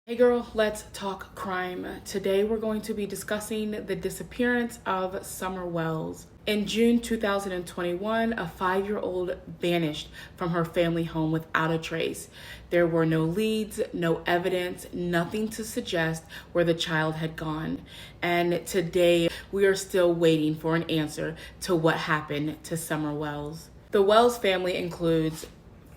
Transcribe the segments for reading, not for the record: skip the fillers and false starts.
Hey girl, let's talk crime. Today we're going to be discussing the disappearance of Summer Wells. In June 2021, a 5-year-old vanished from her family home without a trace. There were no leads, no evidence, nothing to suggest where the child had gone. And today we are still waiting for an answer to what happened to Summer Wells. The Wells family includes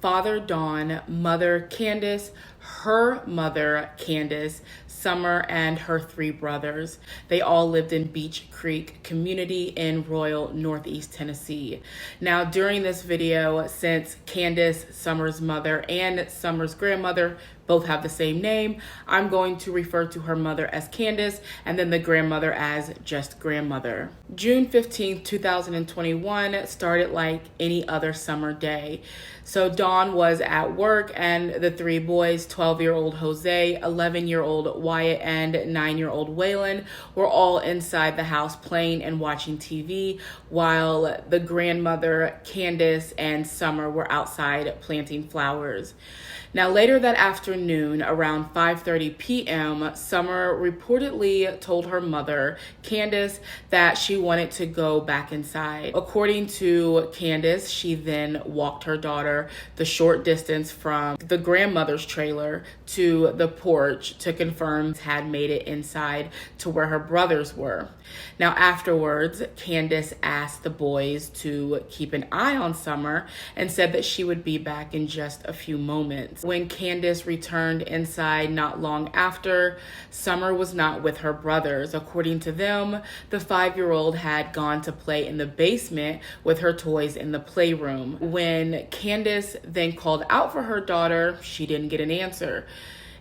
Father Don, Mother Candace, her mother Candace, Summer, and her 3 brothers. They all lived in Beach Creek community in Royal, Northeast Tennessee. Now, during this video, since Candace, Summer's mother, and Summer's grandmother both have the same name, I'm going to refer to her mother as Candace and then the grandmother as just grandmother. June 15th, 2021 started like any other summer day. So Dawn was at work and the 3 boys, 12-year-old Jose, 11-year-old Wyatt, and 9-year-old Waylon were all inside the house playing and watching TV while the grandmother, Candace, and Summer were outside planting flowers. Now, later that afternoon, around 5:30 p.m., Summer reportedly told her mother, Candace, that she wanted to go back inside. According to Candace, she then walked her daughter the short distance from the grandmother's trailer to the porch to confirm had made it inside to where her brothers were. Now, afterwards, Candace asked the boys to keep an eye on Summer and said that she would be back in just a few moments. When Candace returned inside not long after, Summer was not with her brothers. According to them, the 5-year-old had gone to play in the basement with her toys in the playroom. When Candace then called out for her daughter, she didn't get an answer.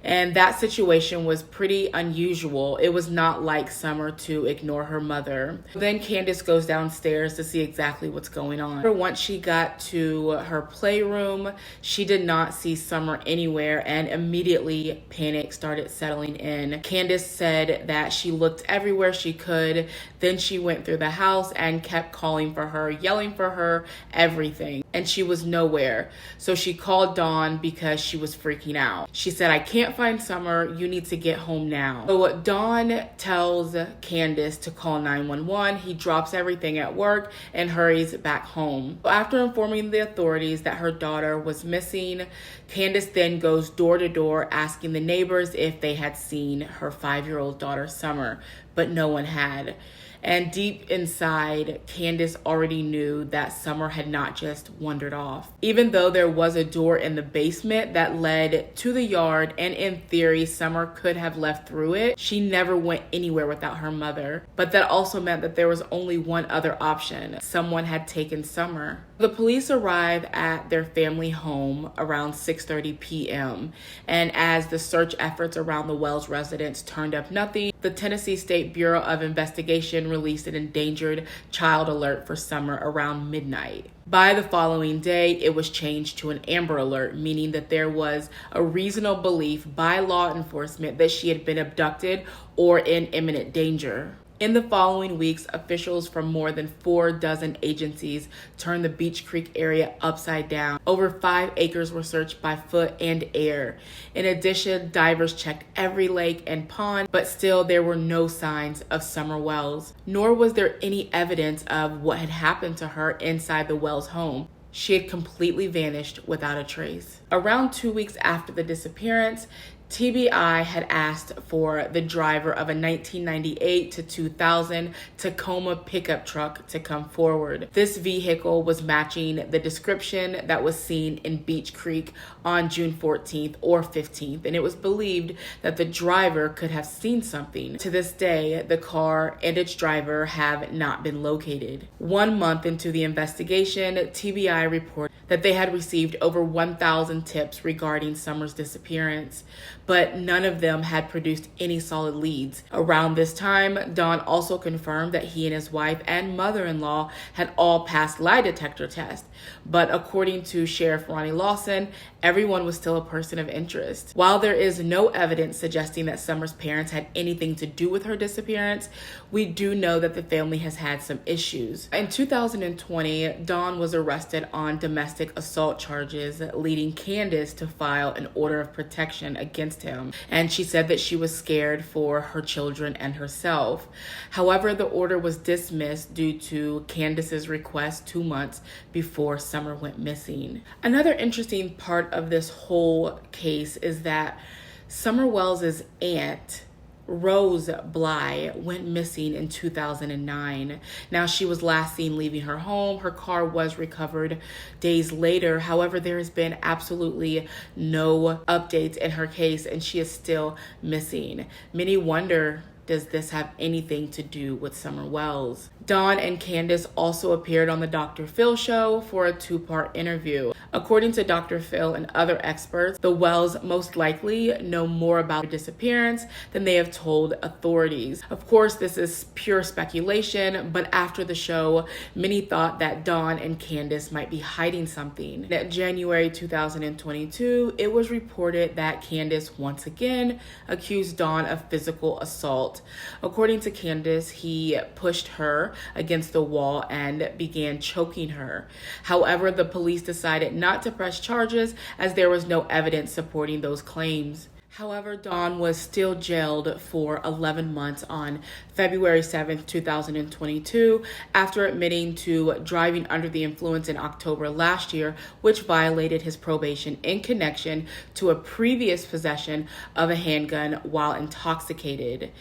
And that situation was pretty unusual. It was not like Summer to ignore her mother. Then Candace goes downstairs to see exactly what's going on. Once she got to her playroom, she did not see Summer anywhere, and immediately panic started settling in. Candace said that she looked everywhere she could. Then she went through the house and kept calling for her, yelling for her, everything. And she was nowhere. So she called Dawn because she was freaking out. She said, "I can't find Summer. You need to get home now." So Dawn tells Candace to call 911. He drops everything at work and hurries back home. After informing the authorities that her daughter was missing, Candace then goes door to door asking the neighbors if they had seen her 5-year-old daughter Summer, but no one had. And deep inside, Candace already knew that Summer had not just wandered off. Even though there was a door in the basement that led to the yard, and in theory, Summer could have left through it, she never went anywhere without her mother. But that also meant that there was only one other option. Someone had taken Summer. The police arrived at their family home around 6:30 p.m. And as the search efforts around the Wells residence turned up nothing, the Tennessee State Bureau of Investigation released an endangered child alert for Summer around midnight. By the following day, it was changed to an Amber Alert, meaning that there was a reasonable belief by law enforcement that she had been abducted or in imminent danger. In the following weeks, officials from more than 4 dozen agencies turned the Beach Creek area upside down. Over 5 acres were searched by foot and air. In addition, divers checked every lake and pond, but still there were no signs of Summer Wells, nor was there any evidence of what had happened to her inside the Wells home. She had completely vanished without a trace. Around 2 weeks after the disappearance, TBI had asked for the driver of a 1998 to 2000 Tacoma pickup truck to come forward. This vehicle was matching the description that was seen in Beach Creek on June 14th or 15th, and it was believed that the driver could have seen something. To this day, the car and its driver have not been located. 1 month into the investigation, TBI reported that they had received over 1,000 tips regarding Summer's disappearance, but none of them had produced any solid leads. Around this time, Don also confirmed that he and his wife and mother-in-law had all passed lie detector tests, but according to Sheriff Ronnie Lawson, everyone was still a person of interest. While there is no evidence suggesting that Summer's parents had anything to do with her disappearance, we do know that the family has had some issues. In 2020, Dawn was arrested on domestic domestic assault charges, leading Candace to file an order of protection against him. And she said that she was scared for her children and herself. However, the order was dismissed due to Candace's request 2 months before Summer went missing. Another interesting part of this whole case is that Summer Wells' aunt, Rose Bly, went missing in 2009. Now, she was last seen leaving her home. Her car was recovered days later. However, there has been absolutely no updates in her case, and she is still missing. Many wonder, does this have anything to do with Summer Wells? Dawn and Candace also appeared on the Dr. Phil show for a 2-part interview. According to Dr. Phil and other experts, the Wells most likely know more about her disappearance than they have told authorities. Of course, this is pure speculation, but after the show, many thought that Dawn and Candace might be hiding something. In January 2022, it was reported that Candace once again accused Dawn of physical assault. According to Candace, he pushed her against the wall and began choking her. However, the police decided not to press charges as there was no evidence supporting those claims. However, Dawn was still jailed for 11 months on February 7th, 2022, after admitting to driving under the influence in October last year, which violated his probation in connection to a previous possession of a handgun while intoxicated.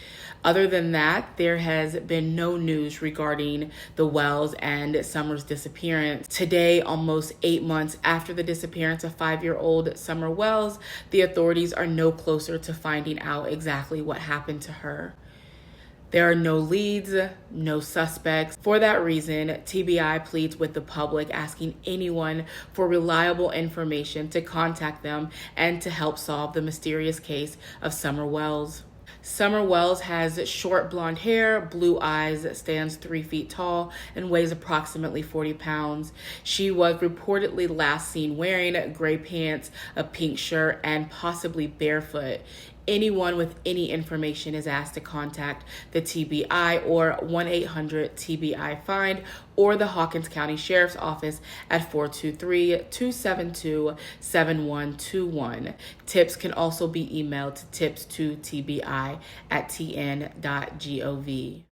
Other than that, there has been no news regarding the Wells and Summer's disappearance. Today, almost 8 months after the disappearance of 5-year-old Summer Wells, the authorities are no closer to finding out exactly what happened to her. There are no leads, no suspects. For that reason, TBI pleads with the public, asking anyone for reliable information to contact them and to help solve the mysterious case of Summer Wells. Summer Wells has short blonde hair, blue eyes, stands 3 feet tall, and weighs approximately 40 pounds. She was reportedly last seen wearing gray pants, a pink shirt, and possibly barefoot. Anyone with any information is asked to contact the TBI or 1-800-TBI-FIND or the Hawkins County Sheriff's Office at 423-272-7121. Tips can also be emailed to tips2tbi@tn.gov.